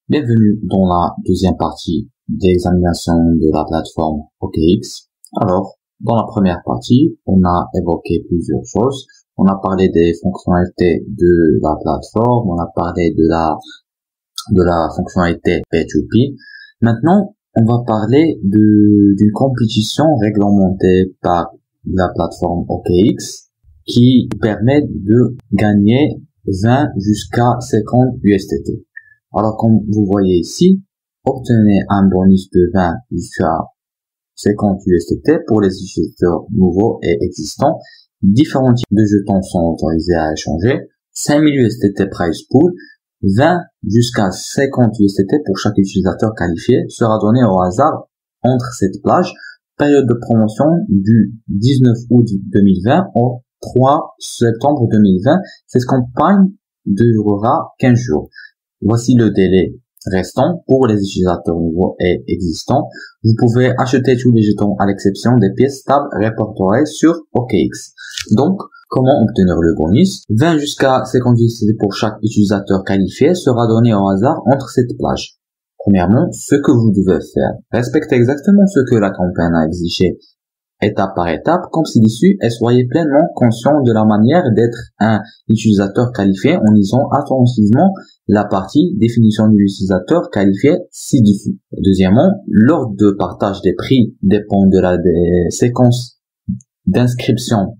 Bienvenue dans la deuxième partie d'examination de la plateforme OKX. Alors, dans la première partie, on a évoqué plusieurs choses. On a parlé des fonctionnalités de la plateforme, on a parlé de la fonctionnalité P2P. Maintenant, on va parler d'une compétition réglementée par la plateforme OKX qui permet de gagner 20 jusqu'à 50 USDT. Alors, comme vous voyez ici, obtenez un bonus de 20 jusqu'à 50 USDT pour les utilisateurs nouveaux et existants. Différents types de jetons sont autorisés à échanger. 5000 USDT price pool, 20 jusqu'à 50 USDT pour chaque utilisateur qualifié sera donné au hasard entre cette plage. Période de promotion du 19 août 2020 au 3 septembre 2020. Cette campagne durera 15 jours. Voici le délai restant pour les utilisateurs nouveaux et existants. Vous pouvez acheter tous les jetons à l'exception des pièces stables répertoriées sur OKX. Donc, comment obtenir le bonus? 20 jusqu'à 50 USDT pour chaque utilisateur qualifié sera donné au hasard entre cette plage. Premièrement, ce que vous devez faire, respectez exactement ce que la campagne a exigé étape par étape, comme ci-dessus, et soyez pleinement conscient de la manière d'être un utilisateur qualifié en lisant attentivement la partie définition de l'utilisateur qualifié ci-dessus. Deuxièmement, l'ordre de partage des prix dépend de la séquence d'inscription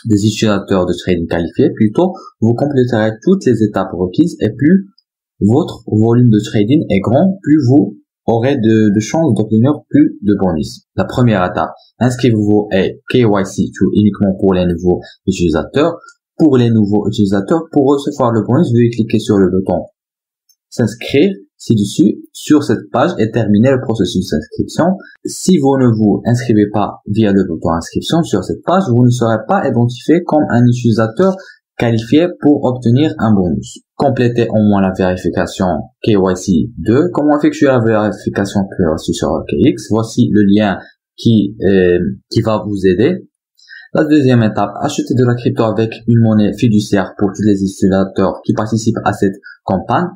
des utilisateurs de trading qualifiés. Plutôt, vous compléterez toutes les étapes requises et plus votre volume de trading est grand, plus vous aurez de chances d'obtenir plus de bonus. La première étape, inscrivez-vous et KYC uniquement pour les nouveaux utilisateurs. Pour les nouveaux utilisateurs, pour recevoir le bonus, veuillez cliquer sur le bouton s'inscrire ci-dessus sur cette page et terminer le processus d'inscription. Si vous ne vous inscrivez pas via le bouton inscription sur cette page, vous ne serez pas identifié comme un utilisateur qualifié pour obtenir un bonus. Complétez au moins la vérification KYC 2. Comment effectuer la vérification KYC sur OKX? Voici le lien qui va vous aider. La deuxième étape, acheter de la crypto avec une monnaie fiduciaire pour tous les utilisateurs qui participent à cette campagne.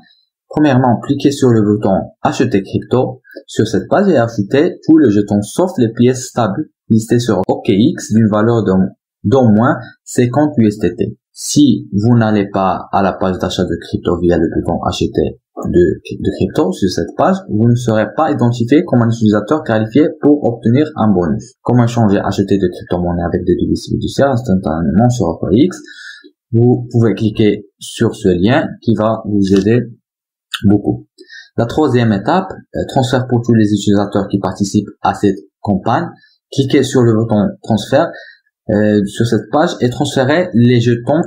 Premièrement, cliquez sur le bouton acheter crypto sur cette page et achetez tous les jetons sauf les pièces stables listées sur OKX d'une valeur d'au moins 50 USDT. Si vous n'allez pas à la page d'achat de crypto via le bouton acheter de crypto sur cette page, vous ne serez pas identifié comme un utilisateur qualifié pour obtenir un bonus. Comment changer acheter de crypto-monnaie avec des devises fiduciaires instantanément sur OKX? Vous pouvez cliquer sur ce lien qui va vous aider beaucoup. La troisième étape, transfert pour tous les utilisateurs qui participent à cette campagne. Cliquez sur le bouton transfert sur cette page et transférez les jetons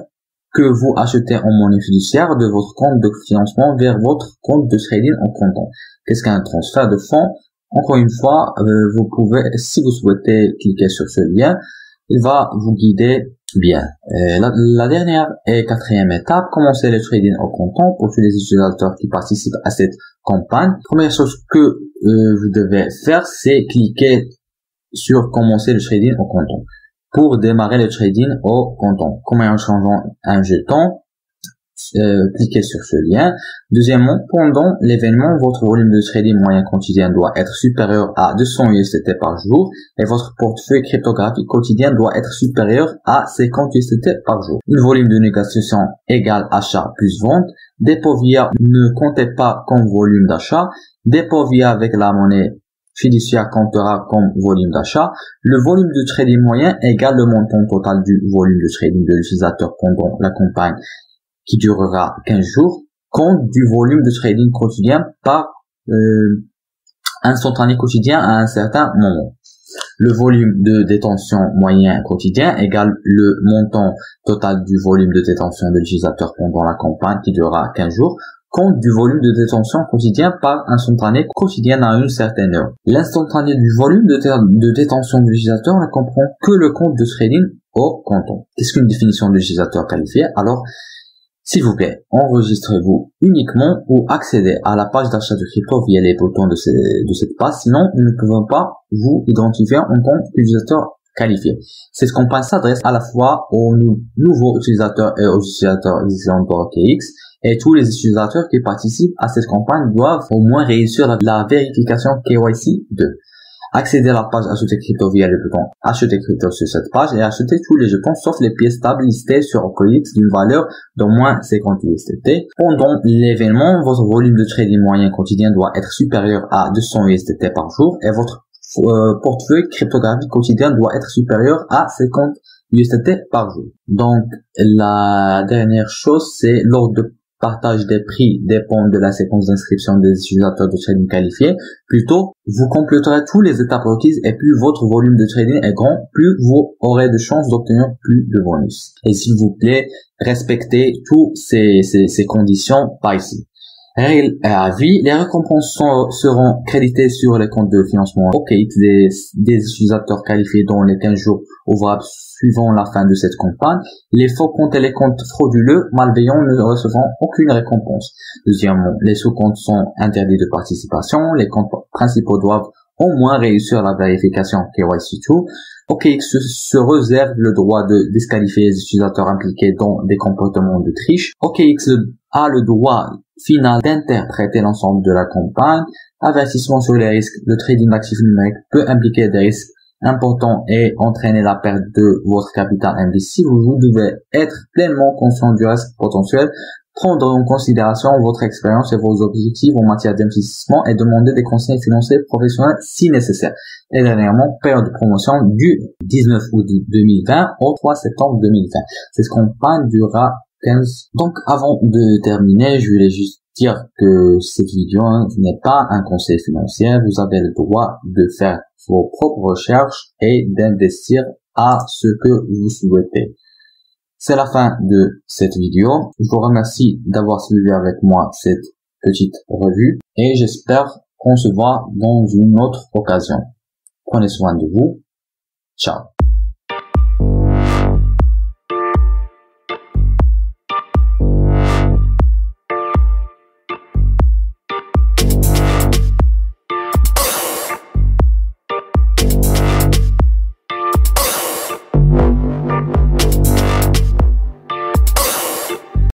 que vous achetez en monnaie fiduciaire de votre compte de financement vers votre compte de trading en comptant. Qu'est-ce qu'un transfert de fonds? Encore une fois, vous pouvez, si vous souhaitez cliquer sur ce lien, il va vous guider bien. La dernière et quatrième étape, commencer le trading au comptant pour tous les utilisateurs qui participent à cette campagne. Première chose que vous devez faire, c'est cliquer sur commencer le trading au comptant. Pour démarrer le trading au comptant, comment en changeant un jeton, cliquez sur ce lien. Deuxièmement, pendant l'événement, votre volume de trading moyen quotidien doit être supérieur à 200 USDT par jour et votre portefeuille cryptographique quotidien doit être supérieur à 50 USDT par jour. Une volume de négociation égale achat plus vente. Dépôt via ne comptez pas comme volume d'achat. Dépôt via avec la monnaie fiduciaire comptera comme volume d'achat. Le volume de trading moyen égale le montant total du volume de trading de l'utilisateur pendant la campagne qui durera 15 jours, compte du volume de trading quotidien par instantané quotidien à un certain moment. Le volume de détention moyen quotidien égale le montant total du volume de détention de l'utilisateur pendant la campagne qui durera 15 jours, compte du volume de détention quotidien par instantané quotidien à une certaine heure. L'instantané du volume de détention de l'utilisateur ne comprend que le compte de trading au comptant. Qu'est-ce qu'une définition de l'utilisateur qualifié? Alors, s'il vous plaît, enregistrez-vous uniquement ou accédez à la page d'achat de crypto via les boutons de cette page, sinon nous ne pouvons pas vous identifier en tant qu'utilisateur qualifié. Cette campagne s'adresse à la fois aux nouveaux utilisateurs et aux utilisateurs existants de OKX Et tous les utilisateurs qui participent à cette campagne doivent au moins réussir la vérification KYC 2. Accéder à la page acheter crypto via le bouton acheter crypto sur cette page et acheter tous les jetons sauf les pièces stables listées sur OKX d'une valeur d'au moins 50 USDT. Pendant l'événement, votre volume de trading moyen quotidien doit être supérieur à 200 USDT par jour et votre portefeuille cryptographique quotidien doit être supérieur à 50 USDT par jour. Donc, la dernière chose, c'est l'ordre de partage des prix dépend de la séquence d'inscription des utilisateurs de trading qualifiés. Plutôt, vous compléterez toutes les étapes requises et plus votre volume de trading est grand, plus vous aurez de chances d'obtenir plus de bonus. Et s'il vous plaît, respectez toutes ces conditions par ici. Règle à vie, les récompenses seront créditées sur les comptes de financement OKX des utilisateurs qualifiés dans les 15 jours ouvrables suivant la fin de cette campagne. Les faux comptes et les comptes frauduleux, malveillants ne recevront aucune récompense. Deuxièmement, les sous-comptes sont interdits de participation. Les comptes principaux doivent au moins réussir la vérification KYC2. OKX se réserve le droit de disqualifier les utilisateurs impliqués dans des comportements de triche. OKX a le droit final d'interpréter l'ensemble de la campagne. Avertissement sur les risques. Le trading d'actifs numériques peut impliquer des risques importants et entraîner la perte de votre capital investi. Vous devez être pleinement conscient du risque potentiel, prendre en considération votre expérience et vos objectifs en matière d'investissement et demander des conseils financiers professionnels si nécessaire. Et dernièrement, période de promotion du 19 août 2020 au 3 septembre 2020. Cette campagne durera 15. Donc, avant de terminer, je voulais juste dire que cette vidéo n'est pas un conseil financier. Vous avez le droit de faire vos propres recherches et d'investir à ce que vous souhaitez. C'est la fin de cette vidéo. Je vous remercie d'avoir suivi avec moi cette petite revue et j'espère qu'on se voit dans une autre occasion. Prenez soin de vous. Ciao.